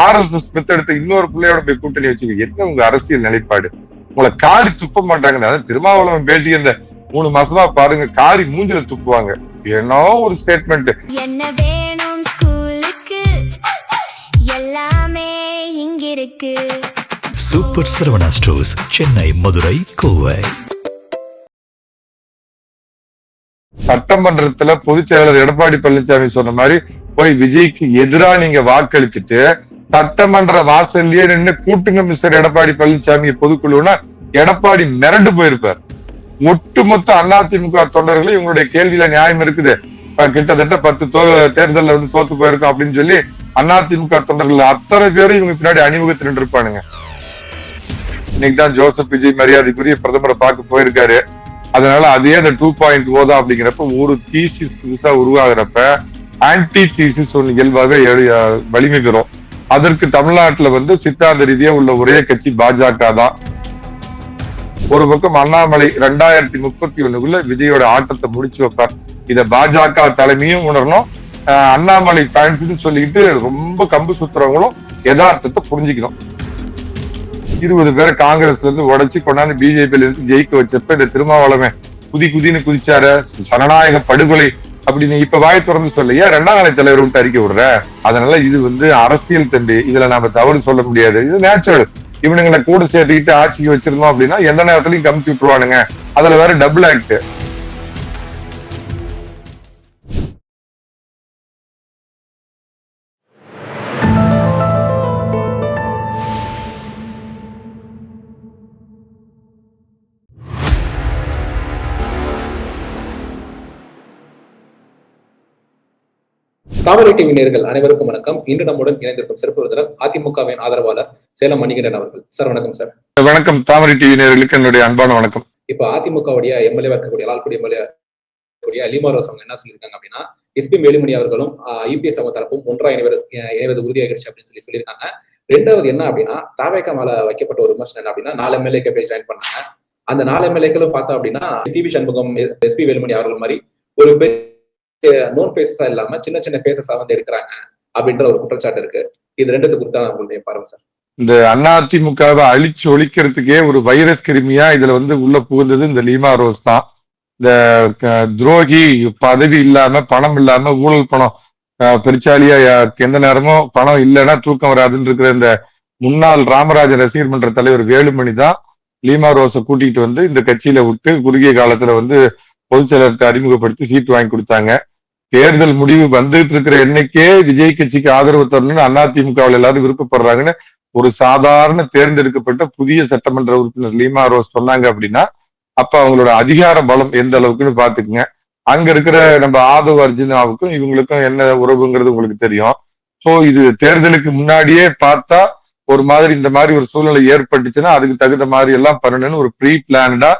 RSS பெத்தெடுத்த இன்னொரு பிள்ளையோட போய் கூட்டணி வச்சுக்க, என்ன உங்க அரசியல் நிலைப்பாடு? உங்களை காரி துப்ப மாட்டாங்க. அதாவது திருமாவளவன் பேட்டி அந்த 3 மாசமா பாருங்க, காரி மூஞ்சில துப்புவாங்க. ஏன்னோ ஒரு ஸ்டேட்மெண்ட். என்ன வேணும் ஸ்கூலுக்கு, எல்லாமே இங்க இருக்கு. Super Saravana stores, Chennai, Madurai, Kovai. சட்டமன்றத்துல பொதுச் செயலாளர் எடப்பாடி பழனிசாமி சொன்ன மாதிரி போய் விஜய்க்கு எதிரா நீங்க வாக்களிச்சுட்டு சட்டமன்ற வாசல்லயே நின்று கூட்டுங்க மிஸ்டர் எடப்பாடி பழனிசாமி பொதுக்குழுன்னா எடப்பாடி மிரண்டு போயிருப்பார். ஒட்டுமொத்த அதிமுக தொண்டர்கள் இவங்களுடைய கேள்வியில நியாயம் இருக்குது. கிட்டத்தட்ட 10 தேர்தல்ல வந்து தோத்து போயிருக்கோம் அப்படின்னு சொல்லி அதிமுக தொண்டர்கள் அத்தனை பேரும் இவங்க பின்னாடி அணிமுகத்தில் நின்று இருப்பானுங்க. இன்னைக்குதான் ஜோசப் விஜய் மரியாதைக்குரிய பிரதமரை பார்க்க போயிருக்காரு. அதனால அதே அந்த 2.0 தான் அப்படிங்கிறப்ப ஒரு தீசிஸ் புதுசா உருவாகிறப்ப ஆன்டி தீசிஸ் ஒன்று இயல்பாகவே வலிமை பெறும். அதற்கு தமிழ்நாட்டுல வந்து சித்தாந்த ரீதியா உள்ள ஒரே கட்சி பாஜக தான். ஒரு பக்கம் அண்ணாமலை 2031 விஜயோட ஆட்டத்தை முடிச்சு வைப்பார். இத பாஜக தலைமையும் உணரணும். அண்ணாமலை ஃபேன்ஸ் சொல்லிக்கிட்டு ரொம்ப கம்பு சுத்துறவங்களும் யதார்த்தத்தை புரிஞ்சுக்கணும். 20 பேரை காங்கிரஸ்ல இருந்து உடைச்சு கொண்டாந்து பிஜேபியில இருந்து ஜெயிக்க வச்சப்ப இந்த திருமாவளவன் குதின்னு குதிச்சாரு, ஜனநாயக படுகொலை அப்படின்னு இப்ப வாய் திறந்து சொல்ல, ஏன் 2ஆம் நிலை தலைவர் விட்டு அறிக்கை விடுற? அதனால இது வந்து அரசியல் தம்பி, இதுல நாம தவறு சொல்ல முடியாது. இது நேச்சுரல். இவனுங்களை கூட சேர்த்துக்கிட்டு ஆட்சிக்கு வச்சிருந்தோம் அப்படின்னா எந்த நேரத்திலையும் கமிச்சு விட்டுருவானுங்க. அதுல வேற டபுள் ஆக்ட். தாமரை டிவி நேயர்கள் அனைவருக்கும் வணக்கம். இன்று நம்முடன் இணைந்திருக்கும் சிறப்பு விருந்தினர் அதிமுகவின் ஆதரவாளர் சேலம் மணிகண்டன் அவர்கள். சார் வணக்கம். சார் வணக்கம். தாமரை டிவி நேயர்களுக்கு என்னுடைய அன்பான வணக்கம். இப்ப அதிமுகவுடைய எம்எல்ஏ இருக்கக்கூடிய லால்குடி எம்எல்ஏ லீமா ரோஸ் அவங்க என்ன சொல்லியிருக்காங்க அப்படின்னா, எஸ்பி வேலுமணி அவர்களும் யூபிஎஸ் அவங்க தரப்பும் ஒன்றா இணைவது உறுதியாகிடுச்சு அப்படின்னு சொல்லியிருக்காங்க. 2வது என்ன அப்படின்னா, தாவேகா மேல வைக்கப்பட்ட ஒரு விமர்சனம் என்ன அப்படின்னா, 4 எம்எல்ஏக்கள் போய் ஜாயின் பண்ணாங்க. அந்த 4 எம்எல்ஏக்களும் பார்த்தோம் அப்படின்னா சிவி சண்முகம், எஸ்பி வேலுமணி அவர்கள் மாதிரி ஒரு நோன் ஃபேஸஸா இல்லாம சின்ன சின்ன ஃபேஸஸா வந்து இருக்கிறாங்க அப்படின்ற ஒரு குற்றச்சாட்டு இருக்கு. இது 2த்துக்கு குறித்தா உங்களுடைய பார்வை சார். இந்த அதிமுகவை அழிச்சு ஒழிக்கிறதுக்கே ஒரு வைரஸ் கிருமியா இதுல வந்து உள்ள புகுந்தது இந்த லீமா ரோஸ் தான். இந்த துரோகி, பதவி இல்லாம பணம் இல்லாம ஊழல் பணம் பெருச்சாலியா எந்த நேரமும் பணம் இல்லைன்னா தூக்கம் வராதுன்னு இருக்கிற இந்த முன்னாள் ராமராஜ ரசிகர் மன்ற தலைவர் வேலுமணி தான் லீமா ரோஸை கூட்டிகிட்டு வந்து இந்த கட்சியில விட்டு குறுகிய காலத்துல வந்து பொதுச் செயலருக்கு அறிமுகப்படுத்தி சீட்டு வாங்கி கொடுத்தாங்க. தேர்தல் முடிவு வந்துட்டு இருக்கிற எண்ணிக்கே விஜய் கட்சிக்கு ஆதரவு தரணும்னு அதிமுகவில் எல்லாரும் விருப்பப்படுறாங்கன்னு ஒரு சாதாரண தேர்ந்தெடுக்கப்பட்ட புதிய சட்டமன்ற உறுப்பினர் லீமா ரோஸ் சொன்னாங்க அப்படின்னா அப்ப அவங்களோட அதிகார பலம் எந்த அளவுக்குன்னு பாத்துக்குங்க. அங்க இருக்கிற நம்ம ஆதவ் அர்ஜுனாவுக்கும் இவங்களுக்கும் என்ன உறவுங்கிறது உங்களுக்கு தெரியும். சோ இது தேர்தலுக்கு முன்னாடியே பார்த்தா ஒரு மாதிரி இந்த மாதிரி ஒரு சூழ்நிலை ஏற்பட்டுச்சுன்னா அதுக்கு தகுந்த மாதிரி எல்லாம் பண்ணணும்னு ஒரு ப்ரீ பிளான்டா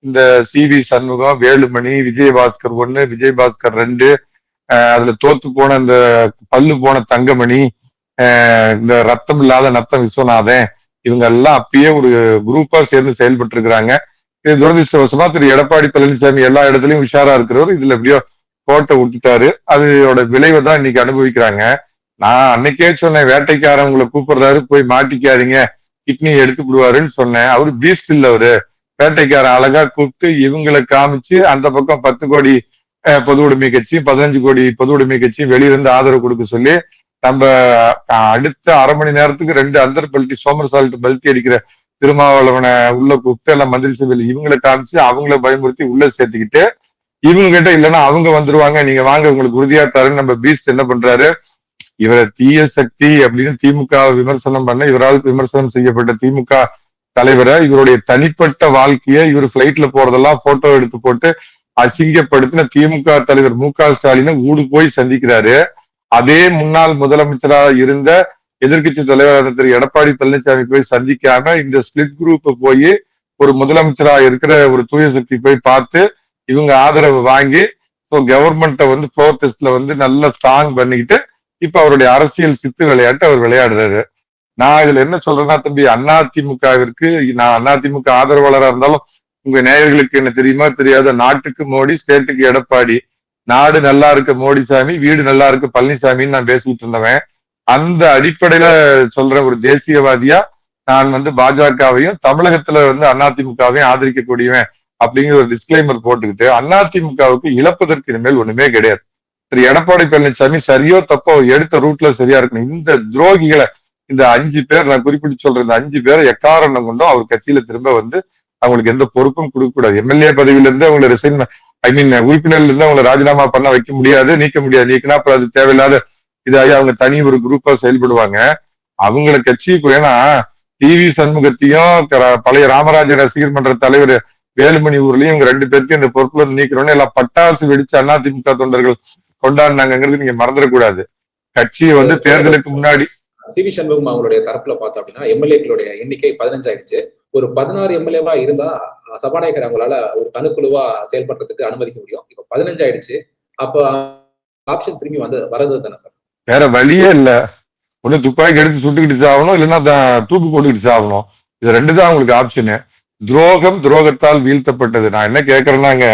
இந்த சிவி சண்முகம், வேலுமணி, விஜயபாஸ்கர் 1, விஜயபாஸ்கர் 2, அதுல தோத்து போன இந்த பல்லு போன தங்கமணி, இந்த ரத்தம் இல்லாத நத்தம் விஸ்வநாதன், இவங்க எல்லாம் அப்பயே ஒரு குரூப்பா சேர்ந்து செயல்பட்டு இருக்கிறாங்க. இது துரதிருஷ்டவசமா திரு எடப்பாடி பழனிசாமி எல்லா இடத்துலயும் உஷாரா இருக்கிறவர் இதுல எப்படியோ கோட்டை விட்டுட்டாரு. அதோட விளைவை தான் இன்னைக்கு அனுபவிக்கிறாங்க. நான் அன்னைக்கே சொன்னேன், வேட்டைக்காரன் உங்களை கூப்பிடுறாரு போய் மாட்டிக்காதீங்க, கிட்னி எடுத்து விடுவாருன்னு சொன்னேன். அவரு பீஸ்ட் இல்ல, அவரு வேட்டைக்காரன் அழகா கூப்பிட்டு இவங்களை காமிச்சு அந்த பக்கம் 10 கோடி பொது உடைமை கட்சியும் 15 கோடி பொது உடைமை கட்சியும் வெளியிருந்து ஆதரவு கொடுக்க சொல்லி நம்ம அடுத்த அரை மணி நேரத்துக்கு 2 அந்தர் பல்ட்டி சோமர் சால்ட் பல்ட்டி அடிக்கிற திருமாவளவனை உள்ள கூப்பிட்டு எல்லாம் மந்திரி சபையில் இவங்களை காமிச்சு அவங்கள பயமுறுத்தி உள்ள சேர்த்துக்கிட்டு இவங்க கிட்ட இல்லைன்னா அவங்க வந்துருவாங்க, நீங்க வாங்க உங்களுக்கு உறுதியா தரேன்னு நம்ம பீஸ்ட் என்ன பண்றாரு, இவரை தீய சக்தி அப்படின்னு திமுக விமர்சனம் பண்ண, இவரால் விமர்சனம் செய்யப்பட்ட திமுக தலைவரை இவருடைய தனிப்பட்ட வாழ்க்கையை இவர் பிளைட்ல போறதெல்லாம் போட்டோ எடுத்து போட்டு அசிங்கப்படுத்தின திமுக தலைவர் மு.க. ஸ்டாலினை ஊடு போய் சந்திக்கிறாரு. அதே முன்னாள் முதலமைச்சரா இருந்த எதிர்கட்சி தலைவர் திரு எடப்பாடி பழனிசாமி போய் சந்திக்காம இந்த ஸ்பிளிட் குரூப் போய் ஒரு முதலமைச்சரா இருக்கிற ஒரு தூய சக்தி போய் பார்த்து இவங்க ஆதரவு வாங்கி கவர்மெண்ட்டை வந்து ஃப்ளோர் டெஸ்ட்ல வந்து நல்லா ஸ்ட்ராங் பண்ணிக்கிட்டு இப்ப அவருடைய அரசியல் சித்து விளையாட்டு அவர் விளையாடுறாரு. நான் இதுல என்ன சொல்றேன்னா தம்பி, அதிமுகவிற்கு நான் அதிமுக ஆதரவாளராக இருந்தாலும் உங்க நேயர்களுக்கு என்ன தெரியுமா தெரியாத, நாட்டுக்கு மோடி, ஸ்டேட்டுக்கு எடப்பாடி, நாடு நல்லா இருக்க மோடிசாமி, வீடு நல்லா இருக்க பழனிசாமின்னு நான் பேசிக்கிட்டு இருந்தவன். அந்த அடிப்படையில சொல்ற ஒரு தேசியவாதியா நான் வந்து பாஜகவையும் தமிழகத்துல வந்து அதிமுகவையும் ஆதரிக்கக்கூடியவன் அப்படிங்கிற ஒரு டிஸ்கிளைமர் போட்டுக்கிட்டு அதிமுகவுக்கு இழப்பதற்கு இனிமேல் ஒண்ணுமே கிடையாது. திரு எடப்பாடி பழனிசாமி சரியோ தப்போ எடுத்த ரூட்ல சரியா இருக்கணும். இந்த துரோகிகளை, இந்த 5 பேர் நான் குறிப்பிட்டு சொல்றேன், இந்த 5 பேரை எக்காரணம் கொண்டும் அவர் கட்சியில திரும்ப வந்து அவங்களுக்கு எந்த பொறுப்பும் கொடுக்க கூடாது. எம்எல்ஏ பதவியில இருந்து அவங்களை ரிசைன், உறுப்பினர்ல இருந்து அவங்களை ராஜினாமா பண்ண வைக்க முடியாது, நீக்க முடியாது. நீக்கினா அப்புறம் அது தேவையில்லாத இதாகி அவங்க தனி ஒரு குரூப்பா செயல்படுவாங்க. அவங்கள கட்சிக்கு ஏன்னா டிவி சண்முகத்தையும் பழைய ராமராஜ ரசிகர் மன்ற தலைவர் வேலுமணி ஊர்லயும் இவங்க 2 பேர்த்தையும் இந்த பொறுப்புல இருந்து நீக்கிறோன்னு எல்லாம் பட்டாசு வெடிச்சு அதிமுக தொண்டர்கள் கொண்டாடினாங்கிறது நீங்க மறந்துடக்கூடாது. கட்சியை வந்து தேர்தலுக்கு முன்னாடி சி.வி. சண்முகம் அவங்களுடைய தரப்புல பார்த்தோம் அப்படின்னா எம்எல்ஏக்களுடைய எண்ணிக்கை 15 ஆயிடுச்சு. ஒரு 16 எம்எல்ஏவா இருந்தா சபாநாயகர் அவங்களால ஒரு தனுக்குழுவா செயல்படுறதுக்கு அனுமதிக்க முடியும். இப்ப 15 ஆயிடுச்சு. அப்ப ஆப்ஷன் திரும்பி வரது தானே சார்? வேற வழியே இல்ல. ஒண்ணு துப்பாக்கி எடுத்து சுட்டுக்கிட்டு சாகணும், இல்லைன்னா தூக்கு போட்டுக்கிட்டு சாகணும். இது 2 தான் அவங்களுக்கு ஆப்ஷனு. துரோகம் துரோகத்தால் வீழ்த்தப்பட்டது. நான் என்ன கேட்கறேன்னாங்க,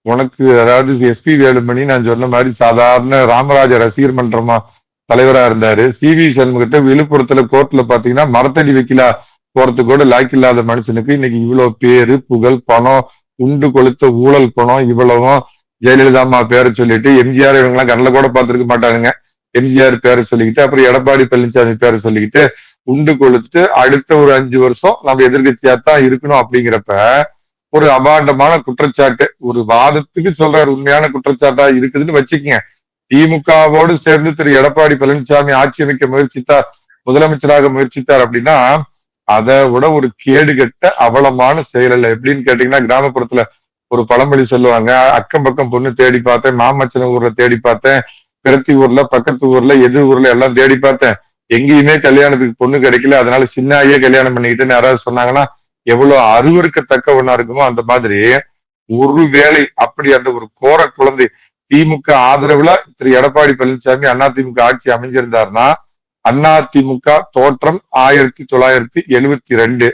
உனக்கு அதாவது எஸ்பி வேலுமணி நான் சொன்ன மாதிரி சாதாரண ராமராஜ ரசிகர் மன்றமா தலைவரா இருந்தாரு. சி.வி. சண்முகத்தை விழுப்புரத்துல கோர்ட்ல பாத்தீங்கன்னா மரத்தடி வைக்கல போறதுக்கு கூட லாய்க்கு இல்லாத மனுஷனுக்கு இன்னைக்கு இவ்வளவு பேரு புகழ் பணம் உண்டு கொளுத்த ஊழல் பணம் இவ்வளவும் ஜெயலலிதா அம்மா பேரை சொல்லிட்டு எம்ஜிஆர் இவங்கெல்லாம் கண்ணில் கூட பார்த்திருக்க மாட்டானுங்க. எம்ஜிஆர் பேரை சொல்லிக்கிட்டு அப்புறம் எடப்பாடி பழனிசாமி பேரை சொல்லிக்கிட்டு உண்டு கொளுத்துட்டு அடுத்த ஒரு 5 வருஷம் நம்ம எதிர்கட்சியா தான் இருக்கணும். அப்படிங்கிறப்ப ஒரு அபாண்டமான குற்றச்சாட்டு, ஒரு வாதத்துக்கு சொல்றாரு, உண்மையான குற்றச்சாட்டா இருக்குதுன்னு வச்சுக்கோங்க. திமுகவோடு சேர்ந்து திரு எடப்பாடி பழனிசாமி ஆட்சி அமைக்க முயற்சித்தார், முதலமைச்சராக முயற்சித்தார் அப்படின்னா அதை விட ஒரு கேடுகட்ட அவலமான செயல் அல்ல. எப்படின்னு கேட்டீங்கன்னா, கிராமப்புறத்துல ஒரு பழமொழி சொல்லுவாங்க, அக்கம் பக்கம் பொண்ணு தேடி பார்த்தேன், மாமச்சன ஊர்ல தேடி பார்த்தேன், பிறத்தி ஊர்ல பக்கத்து ஊர்ல எதிர் ஊர்ல எல்லாம் தேடி பார்த்தேன், எங்கேயுமே கல்யாணத்துக்கு பொண்ணு கிடைக்கல, அதனால சின்னாயே கல்யாணம் பண்ணிக்கிட்டுன்னு யாராவது சொன்னாங்கன்னா எவ்வளவு அருவருக்கத்தக்க ஒண்ணா இருக்குமோ அந்த மாதிரி ஒருவேளை அப்படி அந்த ஒரு கோர குழந்தை திமுக ஆதரவுல திரு எடப்பாடி பழனிசாமி அதிமுக ஆட்சி அமைஞ்சிருந்தாருன்னா, அதிமுக தோற்றம் 1972,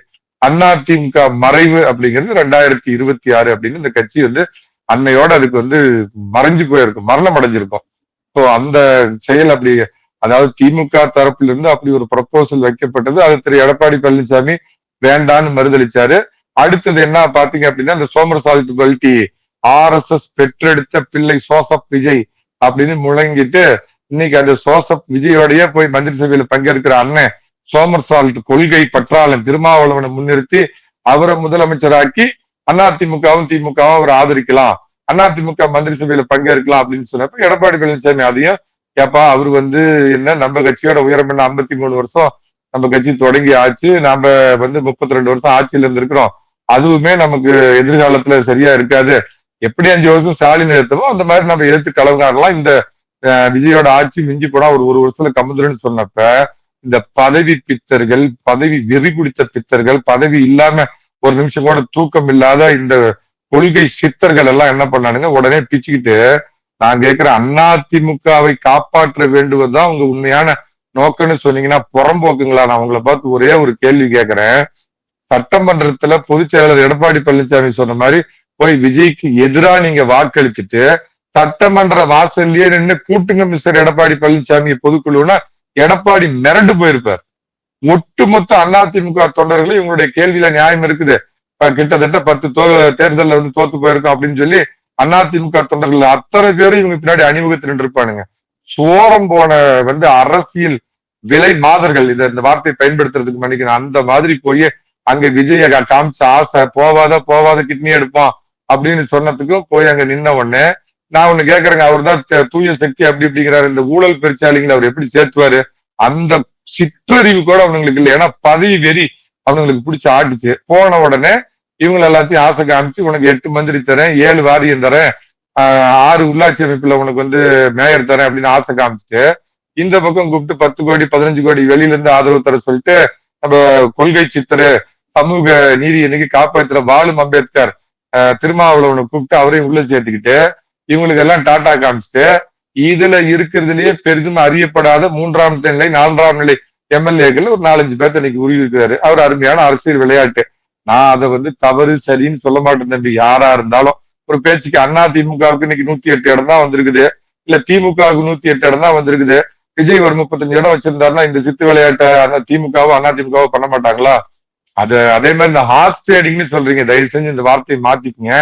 அதிமுக மறைவு அப்படிங்கிறது 2026 அப்படின்னு இந்த கட்சி வந்து அன்னையோட அதுக்கு வந்து மறைஞ்சு போயிருக்கும், மரணம் அடைஞ்சிருக்கும். ஸோ அந்த செயல் அப்படி, அதாவது திமுக தரப்புல இருந்து அப்படி ஒரு ப்ரப்போசல் வைக்கப்பட்டது. அது திரு எடப்பாடி பழனிசாமி வேண்டான்னு மறுதளிச்சாரு. அடுத்தது என்ன பாத்தீங்க அப்படின்னா, இந்த சோமரசால்ட் பல்டி RSS பெற்றெடுத்த பிள்ளை சோசப் விஜய் அப்படின்னு முழங்கிட்டு இன்னைக்கு அந்த சோசப் விஜயோடய போய் மந்திரி சபையில பங்கேற்கிற அண்ணன் சோமர்சால்ட் கொள்கை பற்றாளன் திருமாவளவனை முன்னிறுத்தி அவரை முதலமைச்சராக்கி அதிமுகவும் திமுகவும் அவர் ஆதரிக்கலாம், அதிமுக மந்திரி சபையில பங்கேற்கலாம் அப்படின்னு சொன்னப்ப எடப்பாடி பழனிசாமி அதையும் ஏப்பா அவர் வந்து என்ன நம்ம கட்சியோட உயரம் என்ன 53 வருஷம் நம்ம கட்சி தொடங்கி ஆச்சு, நாம வந்து 32 வருஷம் ஆட்சியில இருந்திருக்கிறோம், அதுவுமே நமக்கு எதிர்காலத்துல சரியா இருக்காது, எப்படி 5 வருஷம் ஸ்டாலின் எடுத்தமோ அந்த மாதிரி நம்ம எதிர்த்து கலவராடலாம், இந்த விஜயோட ஆட்சி மிஞ்சி போனா ஒரு வருஷத்துல கமுதுன்னு சொன்னப்ப இந்த பதவி பித்தர்கள், பதவி வெறி பிடித்த பித்தர்கள், பதவி இல்லாம ஒரு நிமிஷம் கூட தூக்கம் இல்லாத இந்த கொள்கை சித்தர்கள் எல்லாம் என்ன பண்ணானுங்க, உடனே பிச்சுக்கிட்டு நான் கேட்கிறேன், அதிமுகவை காப்பாற்ற வேண்டுவதுதான் உங்க உண்மையான நோக்கம்னு சொன்னீங்கன்னா புறம்போக்குங்களா? நான் உங்களை பார்த்து ஒரே ஒரு கேள்வி கேட்கிறேன். சட்டமன்றத்துல பொதுச் செயலாளர் எடப்பாடி பழனிசாமி சொன்ன மாதிரி போய் விஜய்க்கு எதிராக நீங்க வாக்களிச்சுட்டு சட்டமன்ற வாசல்லையே நின்று கூட்டுங்க மிஸ்டர் எடப்பாடி பழனிசாமி பொதுக்குழுன்னா எடப்பாடி மிரண்டு போயிருப்பார். ஒட்டுமொத்த அதிமுக தொண்டர்களும் இவங்களுடைய கேள்வியில நியாயம் இருக்குது, கிட்டத்தட்ட 10 தேர்தலில் வந்து தோத்து போயிருக்கோம் அப்படின்னு சொல்லி அதிமுக தொண்டர்கள் அத்தனை பேரும் இவங்க பின்னாடி அணிமுகத்தில் நின்றுப்பானுங்க. சோரம் போன வந்து அரசியல் விலை மாதர்கள், இந்த வார்த்தையை பயன்படுத்துறதுக்கு மன்னிக்கணும், அந்த மாதிரி போய் அங்க விஜய காமிச்ச ஆசை, போவாத கிட்னி எடுப்போம் அப்படின்னு சொன்னதுக்கும் போய் அங்க நின்ன உடனே நான் ஒண்ணு கேட்கறேங்க, அவர் தான் தூய சக்தி அப்படி இப்படிங்கிறாரு, இந்த ஊழல் பெருச்சாளிங்களை அவர் எப்படி சேர்த்துவாரு? அந்த சிற்றறிவு கூட அவங்களுக்கு இல்லை. ஏன்னா பதவி வெறி அவங்களுக்கு பிடிச்ச ஆட்டுச்சு. போன உடனே இவங்க எல்லாத்தையும் ஆசை காமிச்சு உனக்கு 8 மந்திரி தரேன், 7 வாரியம் தரேன், 6 உள்ளாட்சி அமைப்புல உனக்கு வந்து மேயர் தரேன் அப்படின்னு ஆசை காமிச்சுட்டு இந்த பக்கம் கூப்பிட்டு 10 கோடி 15 கோடி வெளியில இருந்து ஆதரவு தர சொல்லிட்டு நம்ம கொள்கை சித்தரு சமூக நீதி இன்னைக்கு காப்பாற்றுற வாழும் அம்பேத்கர் திருமாவளவனை கூப்பிட்டு அவரையும் உள்ள சேர்த்துக்கிட்டு இவங்களுக்கு எல்லாம் டாட்டா காமிச்சுட்டு இதுல இருக்கிறதுலயே பெரிதும் அறியப்படாத 3ஆம் நிலை 4ஆம் நிலை எம்எல்ஏக்கள் ஒரு 4-5 பேர்த்த இன்னைக்கு உருவிருக்கிறாரு. அவர் அருமையான அரசியல் விளையாட்டு. நான் அதை வந்து தவறு சரின்னு சொல்ல மாட்டேன் தம்பி. யாரா இருந்தாலும் ஒரு பேச்சுக்கு அதிமுகவுக்கு இன்னைக்கு 108 இடம் தான் வந்திருக்குது, இல்ல திமுகவுக்கு 108 இடம் தான் வந்திருக்குது. விஜய் ஒரு 35 இடம் வச்சிருந்தாருன்னா இந்த சித்து விளையாட்டை திமுகவோ அதிமுகவோ பண்ண மாட்டாங்களா? அதே மாதிரி இந்த ஹார்ஸ் ட்ரேடிங்னு சொல்றீங்க, தயவு செஞ்சு இந்த வார்த்தையை மாத்திக்கங்க.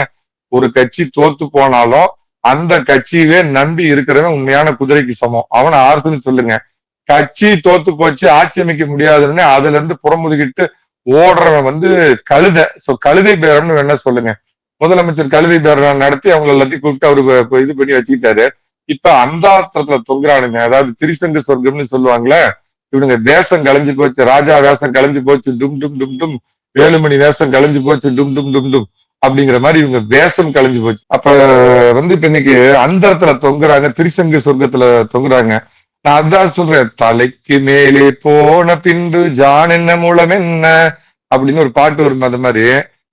ஒரு கட்சி தோத்து போனாலும் அந்த கட்சியவே நம்பி இருக்கிறவன் உண்மையான குதிரைக்கு சமம். அவனை ஆர்ஸ்ன்னு சொல்லுங்க. கட்சி தோத்து போச்சு, ஆட்சி அமைக்க முடியாதுன்னு அதுல இருந்து புறமுதுகிட்டு ஓடுறவன் கழுதை. கழுதை பேரம்னு வேணா சொல்லுங்க. முதலமைச்சர் கழுதை பேரம் நடத்தி அவங்க எல்லாத்தையும் கூப்பிட்டு அவரு இது பண்ணி வச்சுக்கிட்டாரு. இப்ப அந்தாத்திரத்துல தொங்குறானுங்க. அதாவது திரிசங்கு சொர்க்கம்னு சொல்லுவாங்களே, இவனுங்க வேஷம் கலைஞ்சு போச்சு, ராஜா வேஷம் கலைஞ்சு போச்சு, டும் டும் டும் டும், வேலுமணி வேஷம் கலைஞ்சு போச்சு, டும் டும் டும் டும் அப்படிங்கிற மாதிரி இவங்க வேஷம் கலைஞ்சு போச்சு. அப்ப இப்ப இன்னைக்கு அந்தரத்துல தொங்குறாங்க, திரிசங்கு சொர்க்கத்துல தொங்குறாங்க. நான் அதான் சொல்றேன், தலைக்கு மேலே போன பின்பு ஜான் என்ன மூலம் என்ன அப்படின்னு ஒரு பாட்டு வரும். அந்த மாதிரி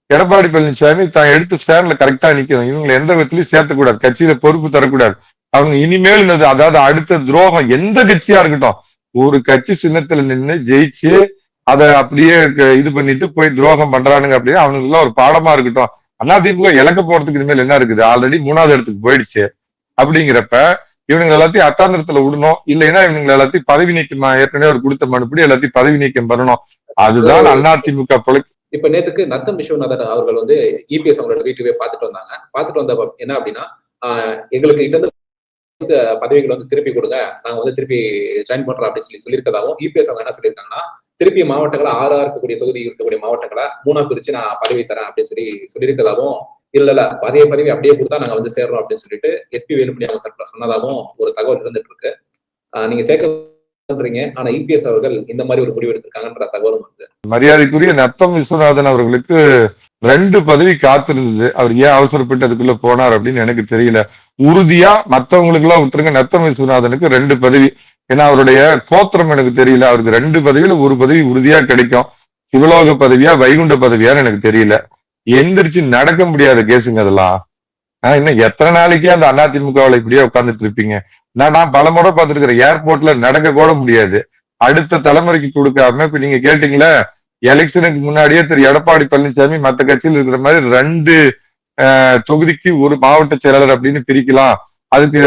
எடப்பாடி பழனிசாமி தான் எடுத்து சேர்ல கரெக்டா நிக்கணும். இவங்களை எந்த விதத்திலயும் சேர்த்தக்கூடாது, கட்சியில பொறுப்பு தரக்கூடாது. அவங்க இனிமேல் அதாவது அடுத்த துரோகம் எந்த கட்சியா இருக்கட்டும், ஒரு கட்சி சின்னத்துல நின்று ஜெயிச்சு அதை அப்படியே இது பண்ணிட்டு போய் துரோகம் பண்றானுங்க அப்படின்னு அவனுக்கு எல்லாம் ஒரு பாடமா இருக்கட்டும். அதிமுக இலக்க போறதுக்கு இனிமேல் என்ன இருக்குது? ஆல்ரெடி 3வது இடத்துக்கு போயிடுச்சு. அப்படிங்கிறப்ப இவனுங்க எல்லாத்தையும் அட்டாந்திரத்துல விடணும். இல்லைன்னா இவனுங்க எல்லாத்தையும் பதவி நீக்கம், ஏற்கனவே ஒரு கொடுத்த மனுப்படி எல்லாத்தையும் பதவி நீக்கம் பண்ணணும். அதுதான் அதிமுக இப்ப நேத்துக்கு நத்தம் விஸ்வநாதன் அவர்கள் இபிஎஸ் அவங்களோட வீட்டுவே பார்த்துட்டு வந்தாங்க. பார்த்துட்டு வந்த என்ன அப்படின்னா, எங்களுக்கு கிட்ட பதவிகள் திருப்பி கொடுங்க, நாங்க திருப்பி ஜாயின் பண்றோம் அப்படின்னு சொல்லியிருக்கதாகவும், இபிஎஸ் அவங்க என்ன சொல்லியிருக்காங்கன்னா, திருப்பி மாவட்டங்களா 6 இருக்கக்கூடிய தொகுதி இருக்கக்கூடிய மாவட்டங்களா 3 பிரிச்சு நான் பதவி தரேன் அப்படின்னு சொல்லியிருக்கதாகவும், இல்ல அதே பதவி அப்படியே கொடுத்தா நாங்க சேர்றோம் அப்படின்னு சொல்லிட்டு எஸ்பி வேலுமணி அவங்க தரப்புல சொன்னதாகவும் ஒரு தகவல் இருந்துட்டு இருக்கு. நீங்க சேர்க்க பண்றீங்க, ஆனா இபிஎஸ் அவர்கள் இந்த மாதிரி ஒரு முடிவு எடுத்திருக்காங்கன்ற தகவலும் வந்து. மரியாதைக்குரிய நத்தம் விஸ்வநாதன் அவர்களுக்கு 2 பதவி காத்திருந்தது. அவர் ஏன் அவசரப்பட்டு அதுக்குள்ள போனார் அப்படின்னு எனக்கு தெரியல. உறுதியா மத்தவங்களுக்கு எல்லாம் விட்டுருங்க, நத்தம் விஸ்வநாதனுக்கு 2 பதவி. ஏன்னா அவருடைய கோத்திரம் எனக்கு தெரியல. அவருக்கு 2 பதவியில ஒரு பதவி உறுதியா கிடைக்கும். சிவலோக பதவியா வைகுண்ட பதவியான்னு எனக்கு தெரியல. எந்திரிச்சு நடக்க முடியாத கேசுங்க அதெல்லாம். இன்னும் எத்தனை நாளைக்கே அந்த அதிமுகவில் இப்படியே உட்கார்ந்துட்டு இருப்பீங்க? நான் பல முறை பார்த்திருக்கிறேன், ஏர்போர்ட்ல நடக்க கூட முடியாது. அடுத்த தலைமுறைக்கு கொடுக்காம இப்ப நீங்க கேட்டீங்களா, எலெக்ஷனுக்கு முன்னாடியே திரு எடப்பாடி பழனிசாமி மத்த கட்சியில் இருக்கிற மாதிரி 2 தொகுதிக்கு ஒரு மாவட்ட செயலாளர் அப்படின்னு பிரிக்கலாம். அதுக்கு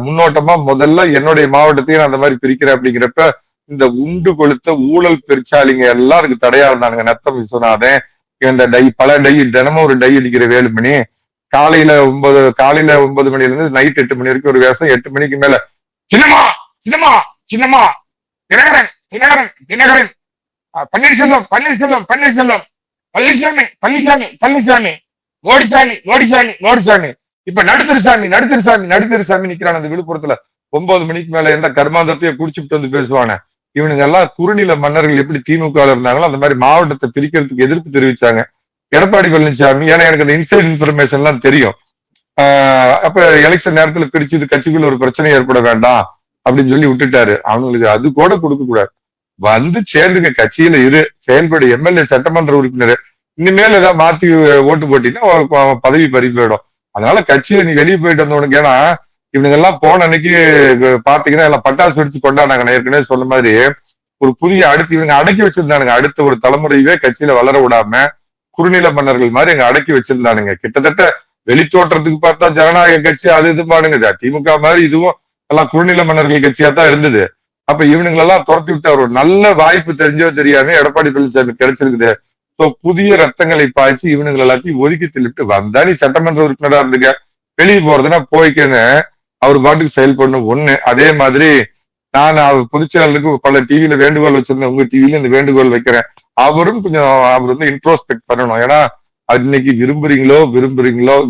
முன்னோட்டமா முதல்ல என்னுடைய மாவட்டத்தையும் அந்த மாதிரி பிரிக்கிறேன் அப்படிங்கிறப்ப இந்த உண்டு கொளுத்த ஊழல் பெருச்சாலிங்க எல்லாம் அதுக்கு தடையா இருந்தானுங்க. நத்தம் விஸ்வநாதன், இந்த பல தினமும் ஒரு டை அடிக்கிற வேலுமணி, காலையில 9 மணில இருந்து நைட் 8 மணி வரைக்கும் ஒரு வேஷம், 8 மணிக்கு மேல சின்னமா சின்னமா சின்னமா தினகரன் தினகரன் தினகரன் பன்னீர்செல்வம் பன்னீர்செல்வம் பன்னீர்செல்வம் பழனிசாமி பழனிசாமி பழனிசாமி மோடிசாமி மோடிசாமி மோடிசாமி இப்ப நடுத்தரசாமி நடுத்தரசாமி நடுத்தரசாமி நிக்கிறான் அந்த விழுப்புரத்துல. 9 மணிக்கு மேல எந்த கர்மாந்தத்தையும் குடிச்சுட்டு பேசுவாங்க. இவனுங்க எல்லாம் குறுநில மன்னர்கள் எப்படி திமுக இருந்தாங்களோ அந்த மாதிரி மாவட்டத்தை பிரிக்கிறதுக்கு எதிர்ப்பு தெரிவிச்சாங்க. எடப்பாடி பழனிசாமி, ஏன்னா எனக்கு அந்த இன்சைட் இன்ஃபர்மேஷன் எல்லாம் தெரியும். அப்ப எலெக்ஷன் நேரத்துல பிரிச்சு இது கட்சிக்குள்ள ஒரு பிரச்சனை ஏற்பட வேண்டாம் அப்படின்னு சொல்லி விட்டுட்டாரு. அவங்களுக்கு அது கூட கொடுக்க கூடாது. சேர்ந்துங்க, கட்சியில இரு, செயல்படு, எம்எல்ஏ சட்டமன்ற உறுப்பினர். இனிமேல் ஏதாவது மாத்தி ஓட்டு போட்டீங்கன்னா பதவி பறி போயிடும். அதனால கட்சியில நீ வெளியே போயிட்டு வந்தவனுக்கு, ஏன்னா இவனுங்க எல்லாம் போன அன்னைக்கு பாத்தீங்கன்னா எல்லாம் பட்டாசு வெடிச்சு கொண்டாடாங்க. நான் ஏற்கனவே சொன்ன மாதிரி ஒரு புதிய அடுத்து இவங்க அடக்கி வச்சிருந்தானுங்க. அடுத்த ஒரு தலைமுறையவே கட்சியில வளர விடாம குறுநில மன்னர்கள் மாதிரி எங்க அடக்கி வச்சிருந்தானுங்க. கிட்டத்தட்ட வெளித்தோற்றத்துக்கு பார்த்தா ஜனநாயக கட்சி அது இது பாடுங்க, திமுக மாதிரி இதுவும் எல்லாம் குறுநில மன்னர்கள் கட்சியா தான் இருந்தது. அப்ப இவனுங்களெல்லாம் துரத்தி விட்டு ஒரு நல்ல வாய்ப்பு தெரிஞ்சோ தெரியாம எடப்பாடி பழனிசாமி கிடைச்சிருக்குது. புதிய ரத்தங்களை பாய்ச்சி இவனுங்களை எல்லாத்தையும் ஒதுக்கி தள்ளிட்டு வந்தா நீ சட்டமன்ற உறுப்பினரா இருந்துக்க, வெளியே போறதுன்னா போய்க்கன்னு அவர் பாட்டுக்கு செயல்படணும். ஒண்ணு. அதே மாதிரி நான் பொதுச்செயலாளருக்கு பல டிவியில வேண்டுகோள் வச்சிருந்தேன், உங்க டிவில இந்த வேண்டுகோள் வைக்கிறேன். அவரும் கொஞ்சம் அவர் இன்ட்ரோஸ்பெக்ட் பண்ணணும். ஏன்னா அது இன்னைக்கு விரும்புறீங்களோ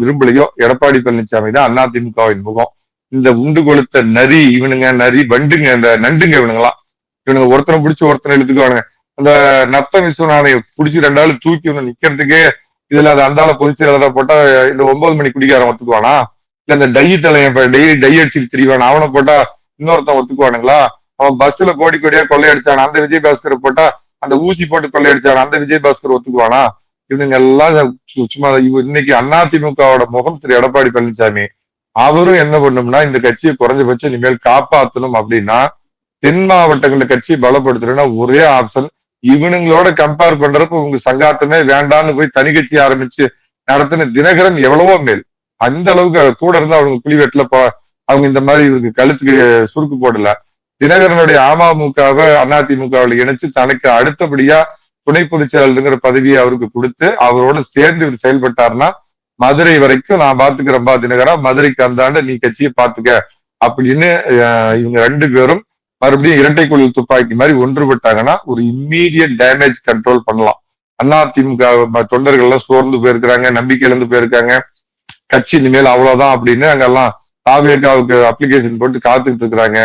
விரும்பலையோ எடப்பாடி பழனிசாமி தான் அதிமுகவின் முகம். இந்த உண்டு கொளுத்த நரி இவனுங்க, நரி வண்டுங்க, இந்த நண்டுங்க இவனுங்களாம். இவனுங்க ஒருத்தனை பிடிச்சி ஒருத்தனை இழுத்துக்குவானுங்க. அந்த நத்தம் விஸ்வநாதனை பிடிச்சி 2 ஆள் தூக்கி ஒண்ணு நிக்கிறதுக்கே இதுல அது அந்தால பொதுச்செயலாளரை போட்டா இந்த 9 மணி குடிக்காரன் ஒத்துக்குவானா? இல்ல இந்த டை தலையன் டெய்லி டை அடிச்சுட்டு திரிவானா, அவனை போட்டா இன்னொருத்தன் ஒத்துக்குவானுங்களா? அவன் பஸ்ல கோடிக்கோடியா கொள்ளையடிச்சான், அந்த விஜயபாஸ்கரை போட்டா அந்த ஊசி போட்டு கொள்ளையடிச்சான், அந்த விஜயபாஸ்கர் ஒத்துக்குவானா? இவனுங்க எல்லாம் சும்மா. இன்னைக்கு அதிமுகவோட முகம் திரு எடப்பாடி பழனிசாமி. அவரும் என்ன பண்ணும்னா இந்த கட்சியை குறைஞ்சபட்சம் இனிமேல் காப்பாற்றணும் அப்படின்னா தென் மாவட்டங்கள கட்சியை பலப்படுத்தணும்னா ஒரே ஆப்ஷன், இவனுங்களோட கம்பேர் பண்றப்ப உங்க சங்காத்தமே வேண்டான்னு போய் தனி கட்சி ஆரம்பிச்சு நடத்தின தினகரன் எவ்வளவோ மேல். அந்த அளவுக்கு கூட இருந்தா அவங்க புலிவெட்டுல அவங்க இந்த மாதிரி இவருக்கு கழுத்துக்கு சுருக்கு போடல. தினகரனுடைய அமமுகவை அதிமுகவில் இணைச்சு தனக்கு அடுத்தபடியா துணை பொதுச் செயலாளருங்கிற பதவியை அவருக்கு கொடுத்து அவரோட சேர்ந்து இவர் செயல்பட்டாருன்னா மதுரை வரைக்கும் நான் பாத்துக்கிறேன்பா தினகரா, மதுரைக்கு அந்தாண்ட நீ கட்சியை பாத்துக்க அப்படின்னு இவங்க 2 பேரும் மறுபடியும் இரட்டை குழல் துப்பாக்கி மாதிரி ஒன்றுபட்டாங்கன்னா ஒரு இம்மீடியட் டேமேஜ் கண்ட்ரோல் பண்ணலாம். அதிமுக தொண்டர்கள் எல்லாம் சோர்ந்து போயிருக்கிறாங்க, நம்பிக்கை இழந்து போயிருக்காங்க, கட்சி இனிமேல் அவ்வளவுதான் அப்படின்னு அங்கெல்லாம் தாவேகாவுக்கு அப்ளிகேஷன் போட்டு காத்துக்கிட்டு இருக்கிறாங்க.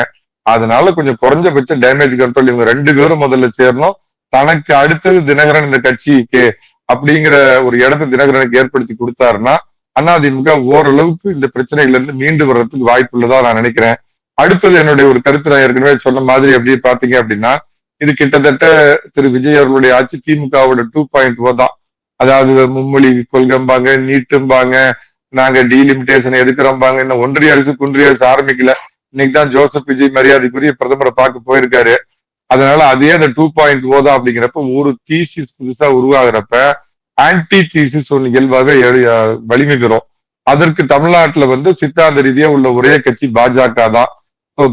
அதனால கொஞ்சம் குறைஞ்சபட்ச டேமேஜ் கண்ட்ரோல் இவங்க 2 பேரும் முதல்ல சேரணும். தனக்கு அடுத்தது தினகரன் இந்த கட்சிக்கு அப்படிங்கிற ஒரு இடத்தை தினகரனுக்கு ஏற்படுத்தி கொடுத்தாருன்னா அதிமுக ஓரளவுக்கு இந்த பிரச்சனையில இருந்து மீண்டு வர்றதுக்கு வாய்ப்பு உள்ளதா நான் நினைக்கிறேன். அடுத்தது என்னுடைய ஒரு கருத்து நான் ஏற்கனவே சொன்ன மாதிரி அப்படியே பாத்தீங்க அப்படின்னா இது கிட்டத்தட்ட திரு விஜய் அவர்களுடைய ஆட்சி திமுகவோட 2.0 தான். அதாவது மும்மொழி கொள்கைம்பாங்க, நீட்டும்பாங்க, நாங்க டீலிமிட்டேஷன் எதுக்குறோம்பாங்க, இன்னும் ஒன்றிய அரசு குன்றிய அரசு ஆரம்பிக்கல. இன்னைக்குதான் ஜோசப் விஜய் மரியாதைக்குரிய பிரதமரை பார்க்க போயிருக்காரு. அதனால அதே அந்த 2.0 தான் அப்படிங்கிறப்ப ஒரு தீசிஸ் புதுசா உருவாகிறப்ப ஆன்டி தீசிஸ் ஒண்ணு இயல்பாகவே வலிமை பெறும். அதற்கு தமிழ்நாட்டுல சித்தாந்த ரீதியா உள்ள ஒரே கட்சி பாஜக தான்.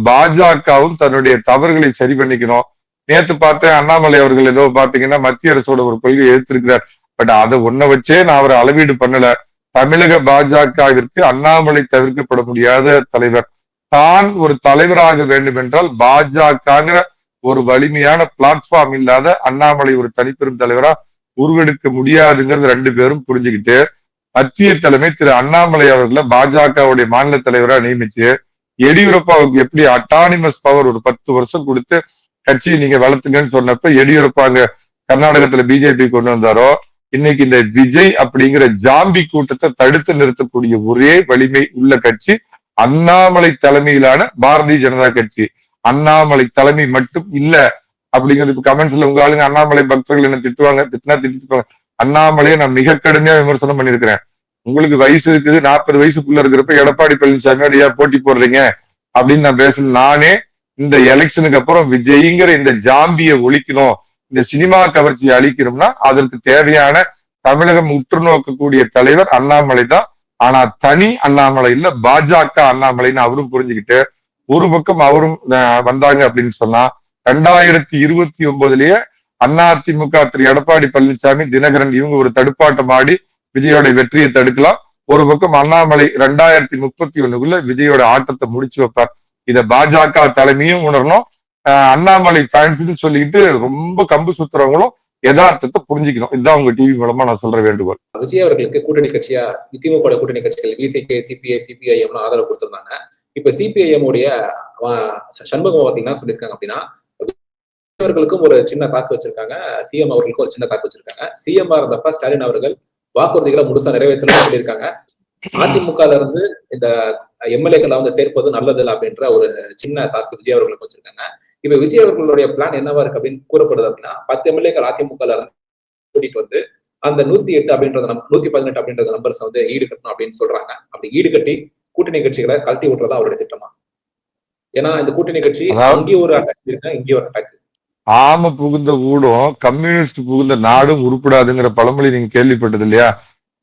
பாஜகவும் தன்னுடைய தவறுகளை சரி பண்ணிக்கணும். நேத்து பார்த்தேன் அண்ணாமலை அவர்கள் ஏதோ பாத்தீங்கன்னா மத்திய அரசோட ஒரு கொள்கையை எடுத்திருக்கிறார். பட் அதை ஒன்ன வச்சே நான் அவரை அளவீடு பண்ணல. தமிழக பாஜகவிற்கு அண்ணாமலை தவிர்க்கப்பட முடியாத தலைவர். தான் ஒரு தலைவராக வேண்டும் என்றால் பாஜகங்கிற ஒரு வலிமையான பிளாட்ஃபார்ம் இல்லாத அண்ணாமலை ஒரு தனிப்பெரும் தலைவரா உருவெடுக்க முடியாதுங்கிறது 2 பேரும் புரிஞ்சுக்கிட்டு மத்திய தலைமை திரு அண்ணாமலை அவர்களை பாஜகவுடைய மாநில தலைவரா நியமிச்சு எடியூரப்பாவுக்கு எப்படி அட்டானிமஸ் பவர் ஒரு 10 வருஷம் கொடுத்து கட்சியை நீங்க வளர்த்துங்கன்னு சொன்னப்ப எடியூரப்பா அங்க கர்நாடகத்துல பிஜேபி கொண்டு வந்தாரோ, இன்னைக்கு இந்த விஜய் அப்படிங்கிற ஜாம்பி கூட்டத்தை தடுத்து நிறுத்தக்கூடிய ஒரே வலிமை உள்ள கட்சி அண்ணாமலை தலைமையிலான பாரதிய ஜனதா கட்சி. அண்ணாமலை தலைமை மட்டும் இல்ல அப்படிங்கிறது கமெண்ட்ஸ்ல உங்க ஆளுங்க அண்ணாமலை பக்தர்கள் என்ன திட்டுவாங்க, திட்டிட்டு அண்ணாமலையை நான் மிக கடுமையா விமர்சனம் பண்ணிருக்கிறேன். உங்களுக்கு வயசு இருக்குது, 40 வயசுக்குள்ள இருக்கிறப்ப எடப்பாடி பழனிசாமியோட ஏன் போட்டி போடுறீங்க அப்படின்னு நான் பேசல. நானே இந்த எலெக்ஷனுக்கு அப்புறம் விஜய்ங்கிற இந்த ஜாம்பியை ஒழிக்கணும், இந்த சினிமா கவர்ச்சியை அழிக்கணும்னா அதற்கு தேவையான தமிழகம் உற்று நோக்கக்கூடிய தலைவர் அண்ணாமலை தான். ஆனா தனி அண்ணாமலை இல்ல, பாஜக அண்ணாமலைன்னு அவரும் புரிஞ்சுக்கிட்டு ஒரு பக்கம் அவரும் வந்தாங்க அப்படின்னு சொன்னா 2029லயே அதிமுக திரு எடப்பாடி பழனிசாமி, தினகரன் இவங்க ஒரு தடுப்பாட்டம் ஆடி விஜயோட வெற்றியை தடுக்கலாம். ஒரு பக்கம் அண்ணாமலை 2031க்குள்ள விஜயோட ஆட்டத்தை முடிச்சு வைப்பார். இத பாஜக தலைமையும் உணரணும். அண்ணாமலை ஃபேன்ஸ்னு சொல்லிட்டு ரொம்ப கம்பு சுத்துறவங்களும் யதார்த்தத்தை புரிஞ்சுக்கணும். இதுதான் உங்க டிவி மூலமா நான் சொல்ற வேண்டுகோள். விஜய் அவர்களுக்கு கூட்டணி கட்சியா திமுக கூட்டணி கட்சிகள் விசிகே, சிபிஐ, சிபிஐஎம் ஆதரவு கொடுத்திருந்தாங்க. இப்ப சிபிஐஎம் உடைய சண்முகம் பாத்தீங்கன்னா சொல்லியிருக்காங்க அப்படின்னா அவர்களுக்கும் ஒரு சின்ன தாக்கு வச்சிருக்காங்க, சிஎம் அவர்களுக்கும் ஒரு சின்ன தாக்கு வச்சிருக்காங்க. சிஎம் இருந்தப்ப ஸ்டாலின் அவர்கள் வாக்குறுதிகளை முழுசா நிறைவேற்றணும்னு சொல்லியிருக்காங்க. அதிமுகல இருந்து இந்த எம்எல்ஏக்களை சேர்ப்பது நல்லது இல்லை அப்படின்ற ஒரு சின்ன தாக்கு விஜய் அவர்களுக்கு வச்சிருக்காங்க. இப்ப விஜய் அவர்களுடைய பிளான் என்னவா இருக்கு அப்படின்னு கூறப்படுது அப்படின்னா 10 எம்எல்ஏக்கள் அதிமுகல இருந்து கூட்டிட்டு அந்த 108 அப்படின்றத 118 அப்படின்றத நம்பர்ஸ் ஈடு கட்டணும் அப்படின்னு சொல்றாங்க. அப்படி ஈடு கட்டி கூட்டணி கட்சிகளை கழட்டி விட்டுறதா அவருடைய திட்டமா? ஏன்னா இந்த கூட்டணி கட்சி அங்கேயும் ஒரு அட்டாக் இருக்கு, இங்கேயும் ஒரு அட்டாக். ஆம புகுந்த ஊடும் கம்யூனிஸ்ட் புகுந்த நாடும் உருப்படாதுங்கிற பழமொழி நீங்க கேள்விப்பட்டது இல்லையா?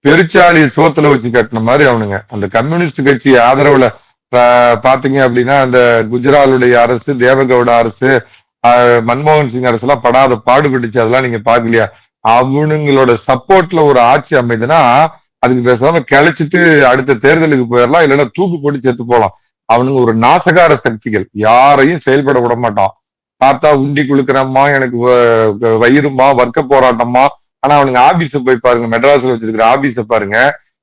பெருச்சாளி சோத்துல வச்சு கட்டின மாதிரி அவனுங்க அந்த கம்யூனிஸ்ட் கட்சி ஆதரவுல பாத்தீங்க அப்படின்னா அந்த குஜராலுடைய அரசு, தேவகவுடா அரசு, மன்மோகன் சிங் அரசு எல்லாம் படாத பாடுபட்டுச்சு. அதெல்லாம் நீங்க பாக்கலையா? அவனுங்களோட சப்போர்ட்ல ஒரு ஆட்சி அமைதுன்னா அதுக்கு பேசாம கிளைச்சிட்டு அடுத்த தேர்தலுக்கு போயிடலாம், இல்லைன்னா தூக்கு போட்டு செத்து போகலாம். அவனுங்க ஒரு நாசகார சக்திகள், யாரையும் செயல்பட விட மாட்டான். பார்த்தா உண்டி குளுக்கிறம்மா, எனக்கு வயிறுமா, வர்க்க போராட்டமா. ஆனா அவனுங்க ஆபீஸ போய் பாருங்க, மெட்ராஸ்ல வச்சிருக்கிற ஆபீஸ பாருங்க.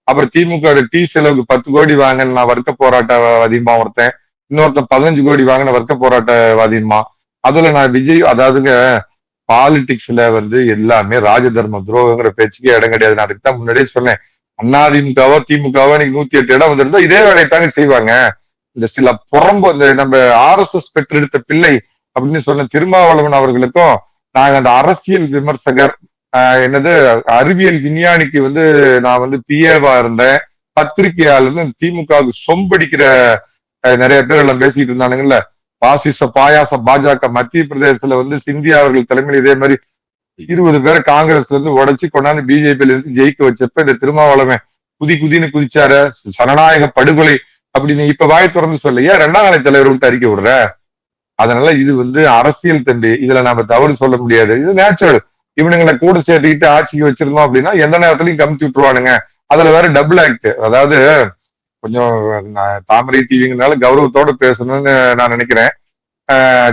அப்புறம் திமுக டீ செலவுக்கு 10 கோடி வாங்கின நான் வர்க்க போராட்டவாதியுமா ஒருத்தன், இன்னொருத்தன் 15 கோடி வாங்கின வர்க்க போராட்டவாதியுமா. அதுல நான் விஜய், அதாவதுங்க பாலிடிக்ஸ்ல எல்லாமே ராஜ தர்ம துரோகங்கிற பேச்சுக்கே இடம் கிடையாது. நான் அதுக்கு தான் முன்னாடியே சொன்னேன், அதிமுகவோ திமுகவோ இன்னைக்கு 108 இடம் வந்திருந்தா இதே வேலையை தாங்க செய்வாங்க. இந்த சில புறம்பு இந்த நம்ம RSS பெற்றெடுத்த பிள்ளை அப்படின்னு சொன்ன திருமாவளவன் அவர்களுக்கும் நாங்க அந்த அரசியல் விமர்சகர் என்னது அறிவியல் விஞ்ஞானிக்கு நான் பிஏவா இருந்தேன், பத்திரிகையாளர், திமுகவுக்கு சொம்படிக்கிற நிறைய பேர் எல்லாம் பேசிட்டு இருந்தானுங்கல்ல. பாசிச பாயாச பாஜக மத்திய பிரதேசத்துல சிந்தியா அவர்கள் தலைமையில் இதே மாதிரி 20 பேரை காங்கிரஸ்ல உடைச்சு கொண்டாந்து பிஜேபியில இருந்து ஜெயிக்க வச்சப்ப இந்த திருமாவளவன் குதின்னு ஜனநாயக படுகொலை அப்படின்னு இப்ப வாய் திறந்து சொல்ல, ஏன் 2ஆம் நிலை தலைவர் விட்டு அறிக்கை விடுற? அதனால இது வந்து அரசியல் தம்பி, இதுல நாம தவறு சொல்ல முடியாது. இது நேச்சுரல். இவனுங்களை கூட சேர்த்துக்கிட்டு ஆட்சிக்கு வச்சிருந்தோம் அப்படின்னா எந்த நேரத்திலையும் கமிச்சு விட்டுருவானுங்க. அதுல வேற டபுள் ஆக்ட். அதாவது கொஞ்சம் தாமரை டிவிங்கனால கௌரவத்தோட பேசணும்னு நான் நினைக்கிறேன்.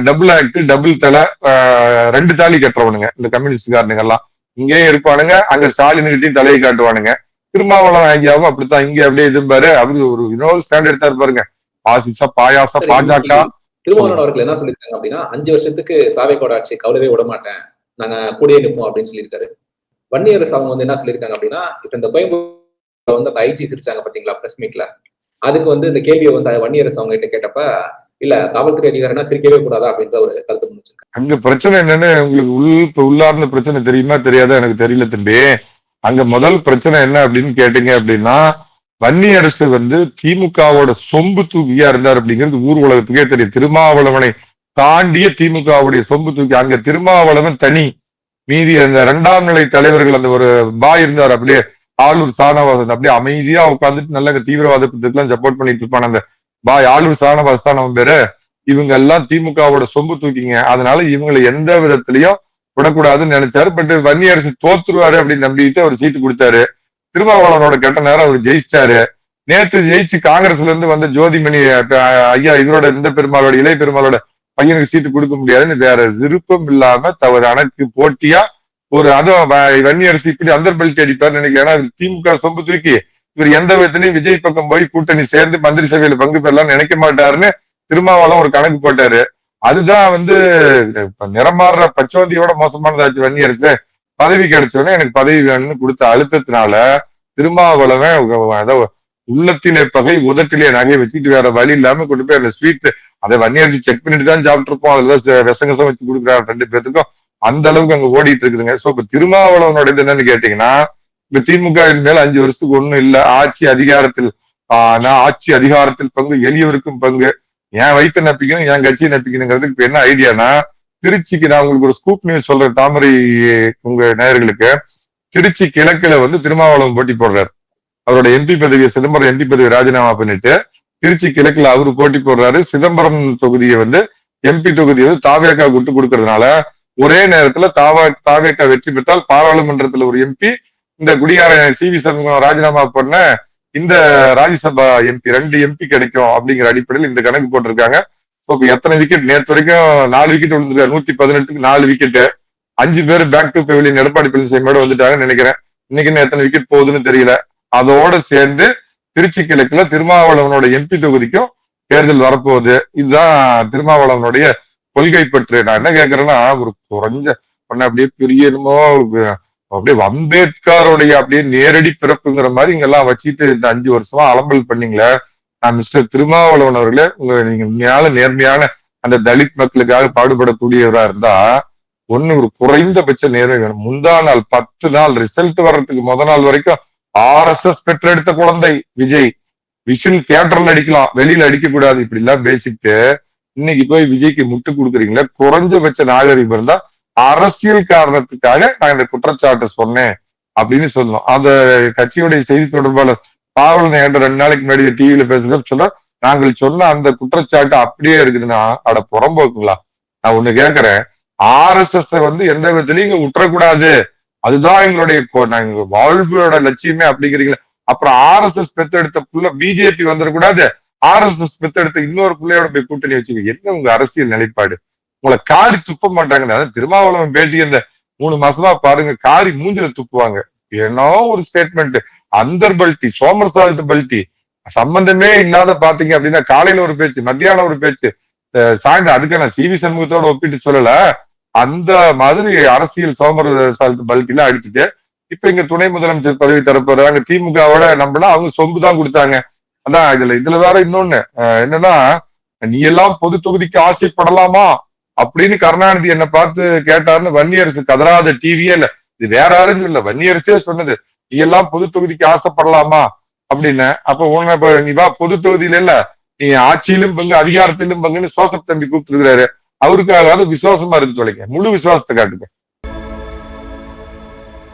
டபுள் ஆக்ட், டபுள் தலை, ரெண்டு தாலி கட்டுறவனுங்க இந்த கம்யூனிஸ்ட்காரனுங்க எல்லாம். இங்கேயும் இருப்பானுங்க, அங்க ஸ்டாலின்கிட்டையும் தலையை காட்டுவானுங்க. திருமாவளவன் ஐயாவும் அப்படித்தான், இங்க அப்படியே இதுபாரு. அவரு ஒரு இன்னொரு ஸ்டாண்ட் எடுத்தாரு பாருங்க. பாசிச பாயாச பாஜக. திருமாவளவன் அவர்கள் என்ன சொல்லியிருக்காங்க அப்படின்னா 5 வருஷத்துக்கு தாவேக்கோட ஆட்சி கவலவே விட மாட்டேன், நாங்க கூடயே நிற்போம் அப்படின்னு சொல்லியிருக்காரு. வன்னியரசு அவங்க வந்து என்ன சொல்லியிருக்காங்க அப்படின்னா, இப்ப இந்த கோயம்புத்தூர்ல வந்து அந்த ஐஜி சிரிச்சாங்க பாத்தீங்களா பிரஸ் மீட்ல, அதுக்கு வந்து இந்த கேள்வியை வந்து வன்னியரசு அவங்க கிட்ட கேட்டப்ப, இல்ல காவல்துறை அதிகாரினா சிரிக்கவே கூடாதா அப்படின்ற ஒரு கருத்து முன்னிச்சிருக்காங்க. அங்க பிரச்சனை என்னன்னு உங்களுக்கு உள்ளார்ந்த பிரச்சனை தெரியுமா தெரியாதா எனக்கு தெரியல தம்பி. அங்க முதல் பிரச்சனை என்ன அப்படின்னு கேட்டீங்க அப்படின்னா, வன்னியரசு வந்து திமுகவோட சொம்பு தூக்கியா இருந்தார் அப்படிங்கிறது ஊர் உலகத்துக்கே தெரியும். திருமாவளவனை தாண்டிய திமுகவுடைய சொம்பு தூக்கி. அங்க திருமாவளவன் தனி, மீதி அந்த 2ஆம் நிலை தலைவர்கள் அந்த ஒரு பாய் இருந்தார் அப்படியே, ஆளூர் சாணவாசன், அப்படியே அமைதியா உட்காந்துட்டு நல்ல தீவிரவாதத்துக்கு சப்போர்ட் பண்ணிட்டு இருப்பான் அந்த பாய். ஆளூர் சாணவாஸ் தான் அவன் பேரு. இவங்க எல்லாம் திமுகவோட சொம்பு தூக்கிங்க. அதனால இவங்களை எந்த விதத்திலையும் விடக்கூடாதுன்னு நினைச்சாரு. பட் வன்னியரசு தோத்துருவாரு அப்படின்னு நம்பிட்டு அவர் சீட்டு கொடுத்தாரு. திருமாவளவனோட கெட்ட நேரம் அவர் ஜெயிச்சாரு. நேற்று ஜெயிச்சு காங்கிரஸ்ல இருந்து வந்த ஜோதிமணி ஐயா இவரோட இந்த பெருமாளோட இளைய பெருமாளோட பையனுக்கு சீட்டு கொடுக்க முடியாதுன்னு வேற விருப்பம் இல்லாம தவறு அணக்கு போட்டியா ஒரு அதுவும் வன்னியரசு இப்படி அந்தர்பல்ட்டி அடிப்பார் நினைக்கிறேன். ஏன்னா திமுக சொம்பு தூக்கி இவர் எந்த விதத்திலையும் விஜய் பக்கம் போய் கூட்டணி சேர்ந்து மந்திரி சபையில பங்கு பெறலாம் நினைக்க மாட்டாருன்னு திருமாவளவன் ஒரு கணக்கு போட்டாரு. அதுதான் வந்து நிறமாறுற பச்சோந்தியோட மோசமானதாச்சு. வன்னியரசு பதவி கிடைச்சோடனே எனக்கு பதவி வேணும்னு கொடுத்த அழுத்தத்தினால திருமாவளவன் உள்ளத்திலே பகை உதட்டிலே நகை வச்சுட்டு வேற வழி இல்லாம கொண்டு போய் அந்த ஸ்வீட் அதை வன்னியரசு செக் பண்ணிட்டு தான் சாப்பிட்டு இருப்போம். அதுதான் விஷங்கசம் வச்சு கொடுக்குறாரு 2 பேத்துக்கும். அந்த அளவுக்கு அங்க ஓடிட்டு இருக்குதுங்க. சோ இப்ப திருமாவளவனோட இது என்னன்னு கேட்டீங்கன்னா, இப்ப திமுக மேல 5 வருஷத்துக்கு ஒண்ணும் இல்ல. ஆட்சி அதிகாரத்தில் ஆட்சி அதிகாரத்தில் பங்கு, எளியவருக்கும் பங்கு, என் வயிற்று நப்பிக்கணும், என் கட்சியை நப்பிக்கணுங்கிறதுக்கு இப்ப என்ன ஐடியானா, திருச்சிக்கு நான் உங்களுக்கு ஒரு ஸ்கூப் நியூஸ் சொல்றேன் தாமரை உங்க நேயர்களுக்கு. திருச்சி கிழக்குல வந்து திருமாவளவன் போட்டி போடுறாரு. அவரோட எம்பி பதவியை சிதம்பரம் எம்பி பதவியை ராஜினாமா பண்ணிட்டு திருச்சி கிழக்குல அவரு போட்டி போடுறாரு. சிதம்பரம் தொகுதியை வந்து எம்பி தொகுதியை வந்து தாவேக்கா விட்டு கொடுக்கறதுனால ஒரே நேரத்துல தாவேக்கா வெற்றி பெற்றால் பாராளுமன்றத்துல ஒரு எம்பி, இந்த குடியார சி.வி. சண்முகம் ராஜினாமா பண்ண இந்த ராஜ்யசபா எம்பி 2 எம்பி கிடைக்கும் அப்படிங்கிற அடிப்படையில் இந்த கணக்கு போட்டிருக்காங்க. எத்தனை விக்கெட் நேற்று வரைக்கும் 4 விக்கெட் விழுந்திருக்காரு. 118க்கு 4 விக்கெட். 5 பேர் பேக் டு பெவிலியன் எடப்பாடி பழனிசாமியோட வந்துட்டாங்கன்னு நினைக்கிறேன். இன்னைக்கு எத்தனை விக்கெட் போகுதுன்னு தெரியல. அதோட சேர்ந்து திருச்சி கிழக்குல திருமாவளவனோட எம்பி தொகுதிக்கும் தேர்தல் வரப்போகுது. இதுதான் திருமாவளவனுடைய கொள்கை பற்று. நான் என்ன கேட்கறேன்னா, ஒரு குறைஞ்ச அப்படியே பெரிய அப்படியே அம்பேத்கருடைய அப்படியே நேரடி பிறப்புங்கிற மாதிரி இங்கெல்லாம் வச்சுட்டு இந்த 5 வருஷமா அலம்பல் பண்ணீங்களே. நான் மிஸ்டர் திருமாவளவன் அவர்களே, நீங்க உண்மையான நேர்மையான அந்த தலித் மக்களுக்காக பாடுபடக்கூடியவரா இருந்தா ஒண்ணு ஒரு குறைந்தபட்ச நேரம் வேணும். முந்தா நாள் 10 நாள் ரிசல்ட் வர்றதுக்கு நாள் வரைக்கும் RSS பெற்றெடுத்த குழந்தை விஜய் விசில் தியேட்டர்ல அடிக்கலாம், வெளியில அடிக்க கூடாது, இப்படி எல்லாம் பேசிட்டு இன்னைக்கு போய் விஜய்க்கு முட்டு கொடுக்குறீங்களே. குறைஞ்சபட்ச நாகரிகம் இருந்தா அரசியல் காரணத்துக்காக நான் இந்த குற்றச்சாட்டை சொன்னேன் அப்படின்னு சொல்லணும். அந்த கட்சியுடைய செய்தி தொடர்பாளர் பாவலன் 2 நாளைக்கு முன்னாடி டிவியில பேசுறப்ப சொல்ல, நாங்கள் சொன்ன அந்த குற்றச்சாட்டு அப்படியே இருக்குதுன்னா அட புறம்போக்குங்களா. நான் ஒண்ணு கேட்கிறேன், RSS வந்து எந்த விதத்திலையும் இங்க விட்டுறக்கூடாது, அதுதான் எங்களுடைய வாழ்வோட லட்சியமே அப்படிங்கிறீங்களா. அப்புறம் RSS பெத்தெடுத்த புள்ள பிஜேபி வந்துடக்கூடாது, RSS பெத்தெடுத்த இன்னொரு பிள்ளையோட போய் கூட்டணி வச்சுக்க. என்ன உங்க அரசியல் நிலைப்பாடு? உங்களை காரி துப்ப மாட்டாங்க. திருமாவளவன் பேட்டி அந்த 3 மாசமா பாருங்க, காரி மூஞ்சில துப்புவாங்க. ஏன்னோ ஒரு ஸ்டேட்மெண்ட் அந்தர்பல்ட்டி, சோமர்சால்ட் பல்ட்டி, சம்பந்தமே இல்லாத பாத்தீங்க அப்படின்னா காலையில ஒரு பேச்சு, மத்தியானம் ஒரு பேச்சு, சாயந்தரம். அதுக்கு நான் சி.வி. சண்முகத்தோட ஒப்பிட்டு சொல்லல. அந்த மாதிரி அரசியல் சோமர்சால்ட் பல்ட்டிலாம் அடிச்சுட்டு இப்ப இங்க துணை முதலமைச்சர் பதவி தரப்போறாங்க. திமுகவோட நம்மளா அவங்க சொம்பு தான் கொடுத்தாங்க. அதான் இதுல வேற இன்னொன்னு என்னன்னா, நீ எல்லாம் பொது தொகுதிக்கு ஆசைப்படலாமா அப்படின்னு கருணாநிதி என்ன பார்த்து கேட்டாருன்னு வன்னியரசு கதறாத டிவியே இல்ல. இது வேற யாரும் இல்ல, வன்னியரசே சொன்னது. நீ எல்லாம் பொது தொகுதிக்கு ஆசைப்படலாமா அப்படின்னு. அப்ப நீ வா பொது தொகுதியில இல்ல, நீ ஆட்சியிலும் பங்கு அதிகாரத்திலும் பங்குன்னு சோசப் தம்பி கூப்பிட்டு இருக்கிறாரு. அவருக்கு அதாவது விசுவாசமா இருக்கு தொலைங்க, முழு விசுவாசத்தை காட்டுங்க.